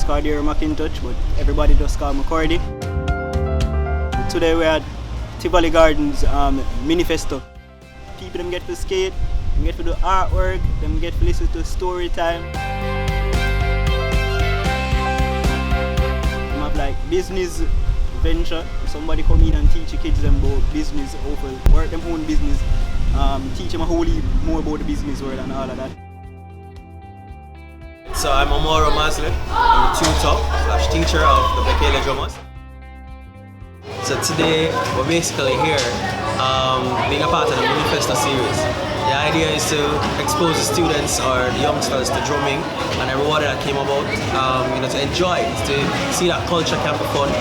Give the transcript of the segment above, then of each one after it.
called Dear Macintosh, but everybody just call me Cordy. Today we're at Tivoli Gardens MiniFesto. People them get to skate, them get to do artwork, them get to listen to story time. Them have like business venture. Somebody come in and teach the kids them about business, work them own business, teach them a whole heap more about the business world and all of that. So I'm Omoro Maslim. I'm a tutor/teacher of the Bekele drummers. So today we're basically here being a part of the MiniFesto series. The idea is to expose the students or the youngsters to drumming and everybody that came about, to enjoy it, to see that culture can be fun.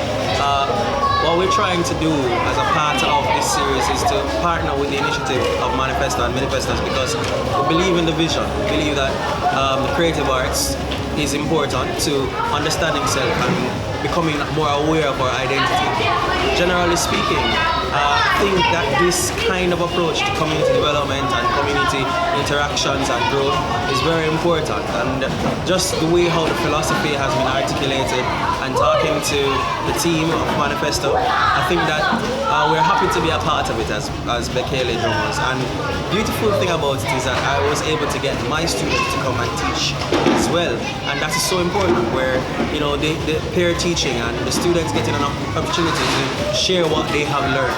What we're trying to do as a part of this series is to partner with the initiative of Manifesto and MiniFestos because we believe in the vision. We believe that the creative arts is important to understanding self and becoming more aware of our identity. Generally speaking, I think that this kind of approach to community development and community interactions and growth is very important, and just the way how the philosophy has been articulated and talking to the team of Manifesto, I think that we're happy to be a part of it as Bekele drummers. And the beautiful thing about it is that I was able to get my students to come and teach as well, and that is so important where the peer teaching and the students getting an opportunity to share what they have learned.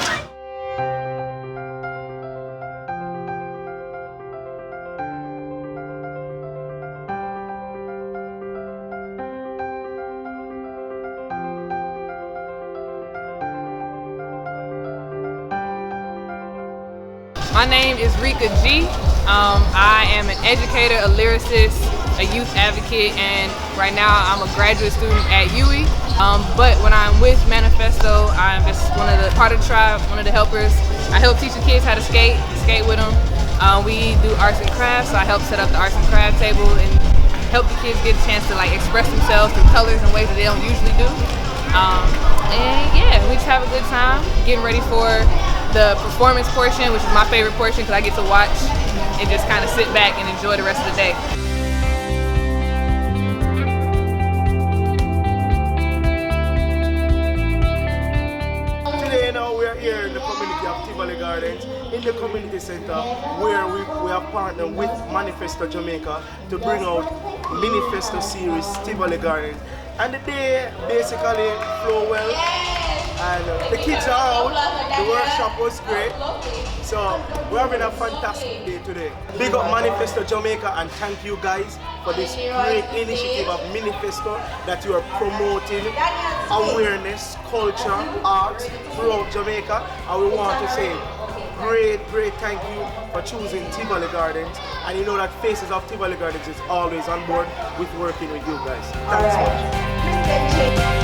My name is Rika G. I am an educator, a lyricist, a youth advocate, and right now I'm a graduate student at UE. But when I'm with Manifesto, I'm just part of the tribe, one of the helpers. I help teach the kids how to skate with them. We do arts and crafts, so I help set up the arts and craft table and help the kids get a chance to express themselves through colors in ways that they don't usually do. And yeah, we just have a good time getting ready for the performance portion, which is my favorite portion because I get to watch and just kind of sit back and enjoy the rest of the day. Today now we are here in the community of Tivoli Gardens, in the community center where we have partnered with Manifesto Jamaica to bring out MiniFesto series Tivoli Gardens. And the day basically flow well. And the kids are out, the workshop was great, so we're having a fantastic day today. Big up Manifesto Jamaica and thank you guys for this great initiative of MiniFesto that you are promoting awareness, culture, art throughout Jamaica. And we want to say great thank you for choosing Tivoli Gardens, and you know that Faces of Tivoli Gardens is always on board with working with you guys. Thanks so much.